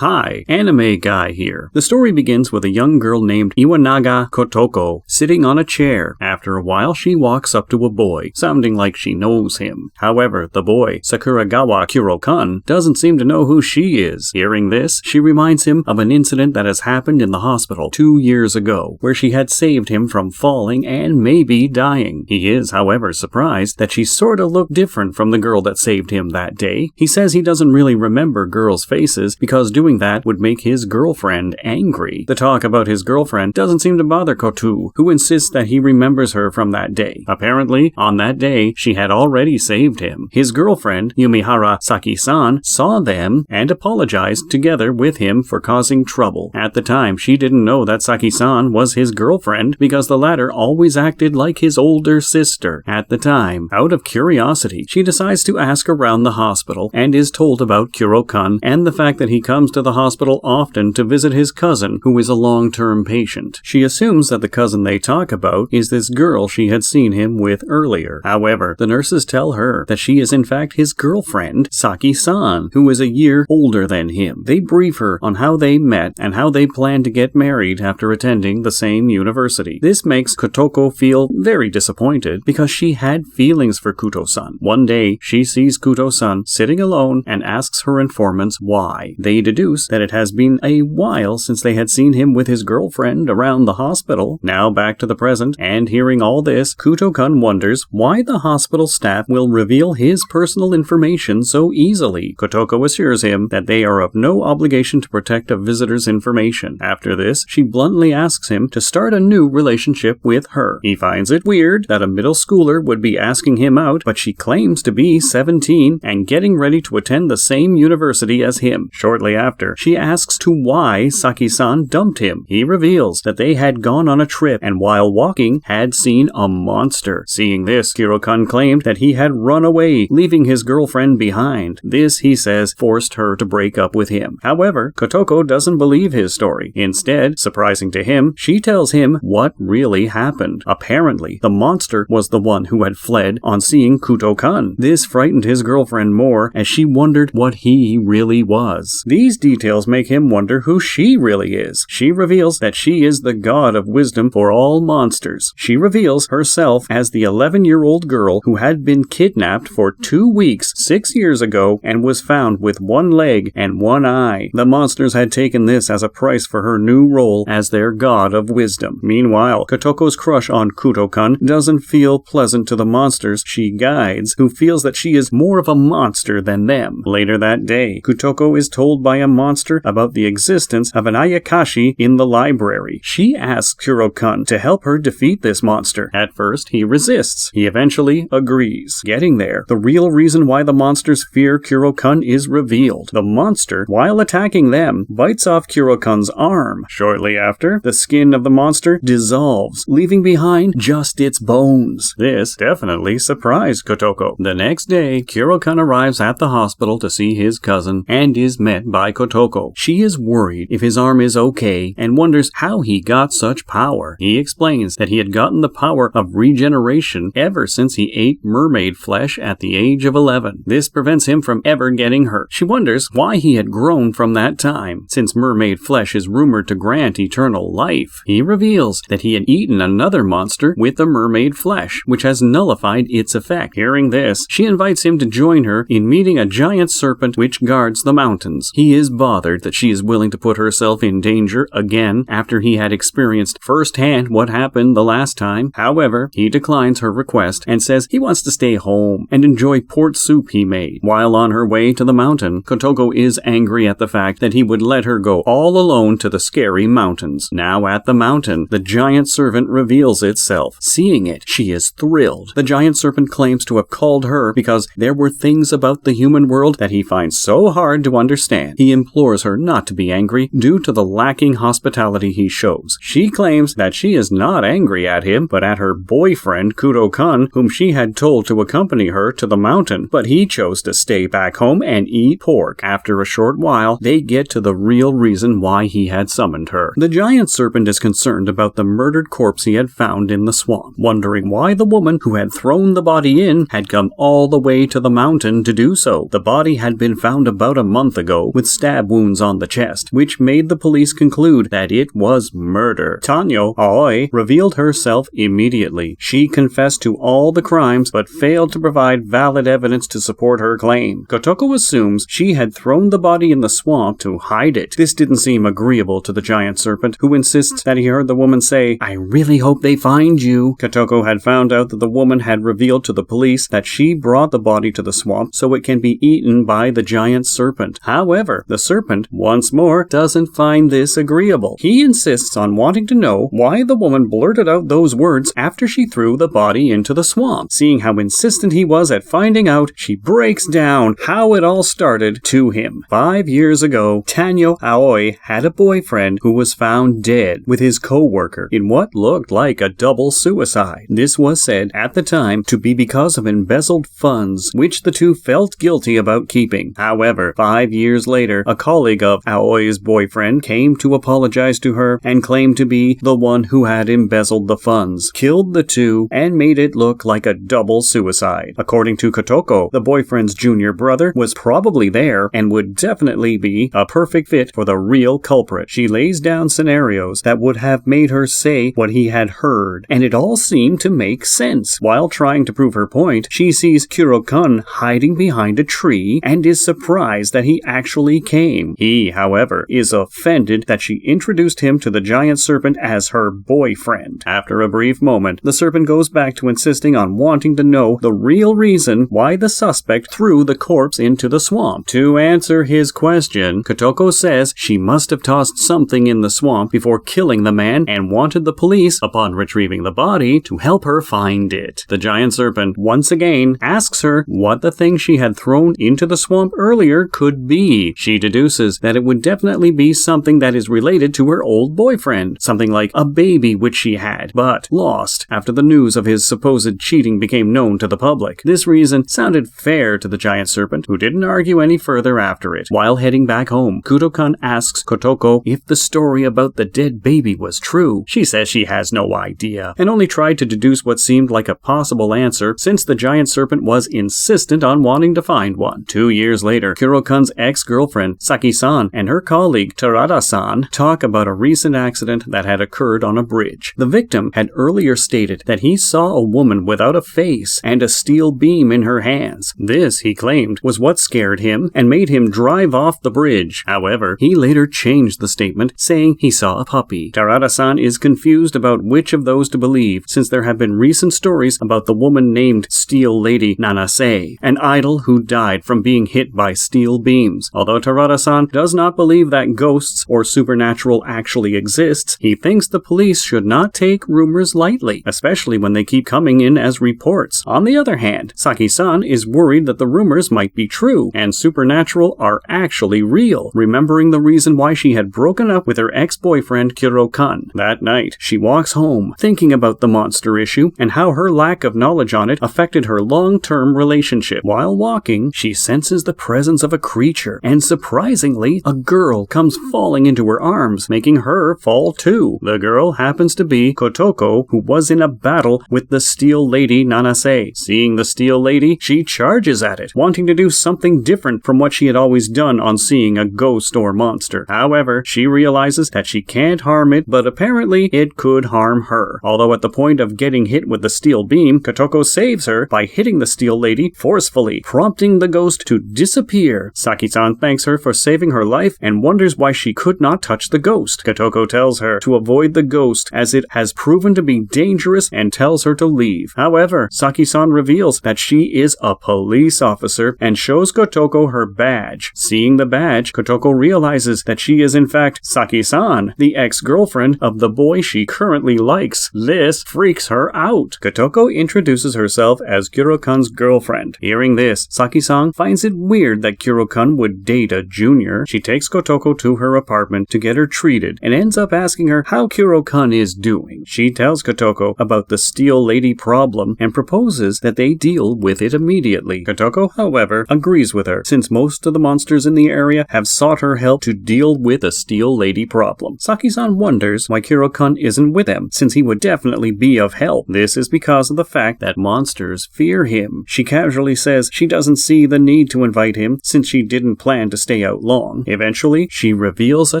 Hi, Anime Guy here. The story begins with a young girl named Iwanaga Kotoko sitting on a chair. After a while, she walks up to a boy, sounding like she knows him. However, the boy, Sakuragawa Kurokun, doesn't seem to know who she is. Hearing this, she reminds him of an incident that has happened in the hospital 2 years ago, where she had saved him from falling and maybe dying. He is, however, surprised that she sorta looked different from the girl that saved him that day. He says he doesn't really remember girls' faces because doing that would make his girlfriend angry. The talk about his girlfriend doesn't seem to bother Kotu, who insists that he remembers her from that day. Apparently, on that day, she had already saved him. His girlfriend, Yumihara Saki-san, saw them and apologized together with him for causing trouble. At the time, she didn't know that Saki-san was his girlfriend because the latter always acted like his older sister. At the time, out of curiosity, she decides to ask around the hospital and is told about Kurokun and the fact that he comes to the hospital often to visit his cousin, who is a long-term patient. She assumes that the cousin they talk about is this girl she had seen him with earlier. However, the nurses tell her that she is in fact his girlfriend, Saki-san, who is a year older than him. They brief her on how they met and how they plan to get married after attending the same university. This makes Kotoko feel very disappointed because she had feelings for Kuto-san. One day, she sees Kuto-san sitting alone and asks her informants why. They deduce that it has been a while since they had seen him with his girlfriend around the hospital. Now back to the present, and hearing all this, Kuto-kun wonders why the hospital staff will reveal his personal information so easily. Kotoko assures him that they are of no obligation to protect a visitor's information. After this, she bluntly asks him to start a new relationship with her. He finds it weird that a middle schooler would be asking him out, but she claims to be 17 and getting ready to attend the same university as him. Shortly after, she asks to why Saki-san dumped him. He reveals that they had gone on a trip and while walking had seen a monster. Seeing this, Kurokun claimed that he had run away, leaving his girlfriend behind. This, he says, forced her to break up with him. However, Kotoko doesn't believe his story. Instead, surprising to him, she tells him what really happened. Apparently, the monster was the one who had fled on seeing Kuto-kun. This frightened his girlfriend more as she wondered what he really was. These details make him wonder who she really is. She reveals that she is the god of wisdom for all monsters. She reveals herself as the 11-year-old girl who had been kidnapped for 2 weeks 6 years ago and was found with one leg and one eye. The monsters had taken this as a price for her new role as their god of wisdom. Meanwhile, Kotoko's crush on Kuto-kun doesn't feel pleasant to the monsters she guides, who feels that she is more of a monster than them. Later that day, Kotoko is told by a monster about the existence of an Ayakashi in the library. She asks Kurokun to help her defeat this monster. At first, he resists. He eventually agrees. Getting there, the real reason why the monsters fear Kurokun is revealed. The monster, while attacking them, bites off Kurokun's arm. Shortly after, the skin of the monster dissolves, leaving behind just its bones. This definitely surprised Kotoko. The next day, Kurokun arrives at the hospital to see his cousin and is met by Kotoko. She is worried if his arm is okay and wonders how he got such power. He explains that he had gotten the power of regeneration ever since he ate mermaid flesh at the age of 11. This prevents him from ever getting hurt. She wonders why he had grown from that time, since mermaid flesh is rumored to grant eternal life. He reveals that he had eaten another monster with the mermaid flesh, which has nullified its effect. Hearing this, she invites him to join her in meeting a giant serpent which guards the mountains. He is bothered that she is willing to put herself in danger again after he had experienced firsthand what happened the last time. However, he declines her request and says he wants to stay home and enjoy port soup he made. While on her way to the mountain, Kotoko is angry at the fact that he would let her go all alone to the scary mountains. Now at the mountain, the giant serpent reveals itself. Seeing it, she is thrilled. The giant serpent claims to have called her because there were things about the human world that he finds so hard to understand. He implores her not to be angry due to the lacking hospitality he shows. She claims that she is not angry at him, but at her boyfriend Kuto-kun, whom she had told to accompany her to the mountain, but he chose to stay back home and eat pork. After a short while, they get to the real reason why he had summoned her. The giant serpent is concerned about the murdered corpse he had found in the swamp, wondering why the woman who had thrown the body in had come all the way to the mountain to do so. The body had been found about a month ago with stab stab wounds on the chest, which made the police conclude that it was murder. Tanyo Aoi revealed herself immediately. She confessed to all the crimes, but failed to provide valid evidence to support her claim. Kotoko assumes she had thrown the body in the swamp to hide it. This didn't seem agreeable to the giant serpent, who insists that he heard the woman say, "I really hope they find you." Kotoko had found out that the woman had revealed to the police that she brought the body to the swamp so it can be eaten by the giant serpent. However, the serpent, once more, doesn't find this agreeable. He insists on wanting to know why the woman blurted out those words after she threw the body into the swamp. Seeing how insistent he was at finding out, she breaks down how it all started to him. 5 years ago, Tanyo Aoi had a boyfriend who was found dead with his co-worker in what looked like a double suicide. This was said at the time to be because of embezzled funds, which the two felt guilty about keeping. However, 5 years later, a colleague of Aoi's boyfriend came to apologize to her and claimed to be the one who had embezzled the funds, killed the two, and made it look like a double suicide. According to Kotoko, the boyfriend's junior brother was probably there and would definitely be a perfect fit for the real culprit. She lays down scenarios that would have made her say what he had heard, and it all seemed to make sense. While trying to prove her point, she sees Kuro-kun hiding behind a tree and is surprised that he actually came. He, however, is offended that she introduced him to the giant serpent as her boyfriend. After a brief moment, the serpent goes back to insisting on wanting to know the real reason why the suspect threw the corpse into the swamp. To answer his question, Kotoko says she must have tossed something in the swamp before killing the man and wanted the police, upon retrieving the body, to help her find it. The giant serpent once again asks her what the thing she had thrown into the swamp earlier could be. She deduces that it would definitely be something that is related to her old boyfriend, something like a baby which she had, but lost after the news of his supposed cheating became known to the public. This reason sounded fair to the giant serpent, who didn't argue any further after it. While heading back home, Kuro-kun asks Kotoko if the story about the dead baby was true. She says she has no idea, and only tried to deduce what seemed like a possible answer since the giant serpent was insistent on wanting to find one. 2 years later, Kuro-kun's ex-girlfriend, Saki-san, and her colleague, Terada-san, talk about a recent accident that had occurred on a bridge. The victim had earlier stated that he saw a woman without a face and a steel beam in her hands. This, he claimed, was what scared him and made him drive off the bridge. However, he later changed the statement, saying he saw a puppy. Terada-san is confused about which of those to believe, since there have been recent stories about the woman named Steel Lady Nanase, an idol who died from being hit by steel beams. Although Terada-san does not believe that ghosts or supernatural actually exists, he thinks the police should not take rumors lightly, especially when they keep coming in as reports. On the other hand, Saki-san is worried that the rumors might be true, and supernatural are actually real, remembering the reason why she had broken up with her ex-boyfriend Kuro-kun. That night, she walks home, thinking about the monster issue and how her lack of knowledge on it affected her long-term relationship. While walking, she senses the presence of a creature, and surprisingly, a girl comes falling into her arms, making her fall too. The girl happens to be Kotoko, who was in a battle with the Steel Lady Nanase. Seeing the Steel Lady, she charges at it, wanting to do something different from what she had always done on seeing a ghost or monster. However, she realizes that she can't harm it, but apparently it could harm her. Although at the point of getting hit with the steel beam, Kotoko saves her by hitting the Steel Lady forcefully, prompting the ghost to disappear. Saki-san thanks her for saving her life and wonders why she could not touch the ghost. Kotoko tells her to avoid the ghost as it has proven to be dangerous and tells her to leave. However, Saki-san reveals that she is a police officer and shows Kotoko her badge. Seeing the badge, Kotoko realizes that she is in fact Saki-san, the ex-girlfriend of the boy she currently likes. This freaks her out. Kotoko introduces herself as Kuro-kun's girlfriend. Hearing this, Saki-san finds it weird that Kuro-kun would date a junior. She takes Kotoko to her apartment to get her treated and ends up asking her how Kuro-kun is doing. She tells Kotoko about the Steel Lady problem and proposes that they deal with it immediately. Kotoko, however, agrees with her, since most of the monsters in the area have sought her help to deal with a Steel Lady problem. Saki-san wonders why Kuro-kun isn't with him, since he would definitely be of help. This is because of the fact that monsters fear him. She casually says she doesn't see the need to invite him, since she didn't plan to stay stay out long. Eventually, she reveals a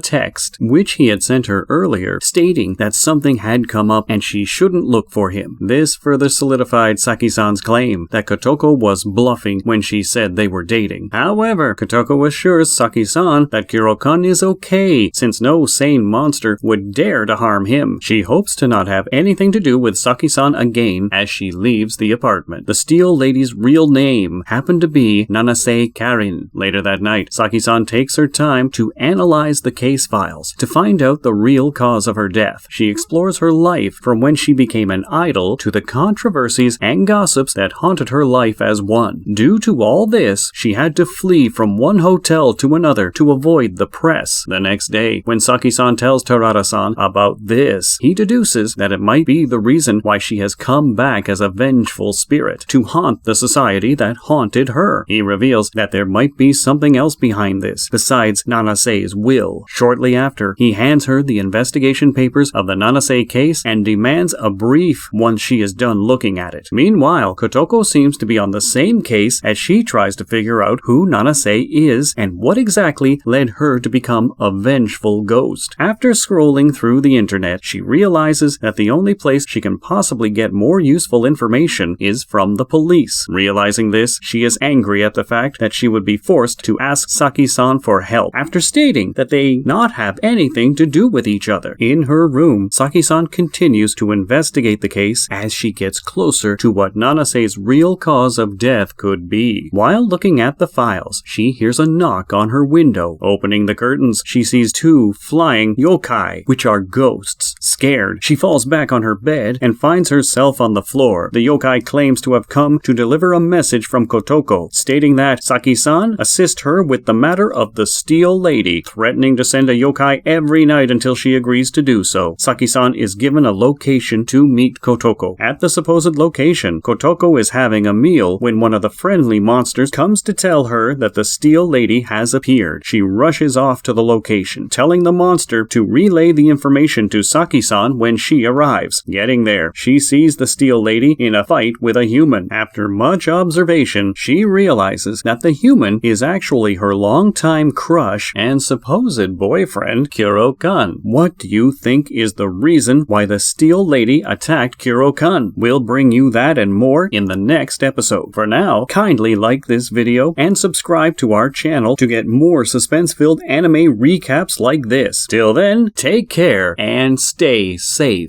text, which he had sent her earlier, stating that something had come up and she shouldn't look for him. This further solidified Saki-san's claim that Kotoko was bluffing when she said they were dating. However, Kotoko assures Saki-san that Kuro-kun is okay, since no sane monster would dare to harm him. She hopes to not have anything to do with Saki-san again as she leaves the apartment. The Steel Lady's real name happened to be Nanase Karin. Later that night, Saki-san takes her time to analyze the case files to find out the real cause of her death. She explores her life from when she became an idol to the controversies and gossips that haunted her life as one. Due to all this, she had to flee from one hotel to another to avoid the press. The next day, when Saki-san tells Terada-san about this, he deduces that it might be the reason why she has come back as a vengeful spirit to haunt the society that haunted her. He reveals that there might be something else behind this, besides Nanase's will. Shortly after, he hands her the investigation papers of the Nanase case and demands a brief once she is done looking at it. Meanwhile, Kotoko seems to be on the same case as she tries to figure out who Nanase is and what exactly led her to become a vengeful ghost. After scrolling through the internet, she realizes that the only place she can possibly get more useful information is from the police. Realizing this, she is angry at the fact that she would be forced to ask Saki-san for help, after stating that they not have anything to do with each other. In her room, Saki-san continues to investigate the case as she gets closer to what Nanase's real cause of death could be. While looking at the files, she hears a knock on her window. Opening the curtains, she sees two flying yokai, which are ghosts. Scared, she falls back on her bed and finds herself on the floor. The yokai claims to have come to deliver a message from Kotoko, stating that Saki-san assist her with the matter of the Steel Lady, threatening to send a yokai every night until she agrees to do so. Saki-san is given a location to meet Kotoko. At the supposed location, Kotoko is having a meal when one of the friendly monsters comes to tell her that the Steel Lady has appeared. She rushes off to the location, telling the monster to relay the information to Saki-san when she arrives. Getting there, she sees the Steel Lady in a fight with a human. After much observation, she realizes that the human is actually her longtime crush and supposed boyfriend, Kuro-kun. What do you think is the reason why the Steel Lady attacked Kuro-kun? We'll bring you that and more in the next episode. For now, kindly like this video and subscribe to our channel to get more suspense-filled anime recaps like this. Till then, take care and stay safe.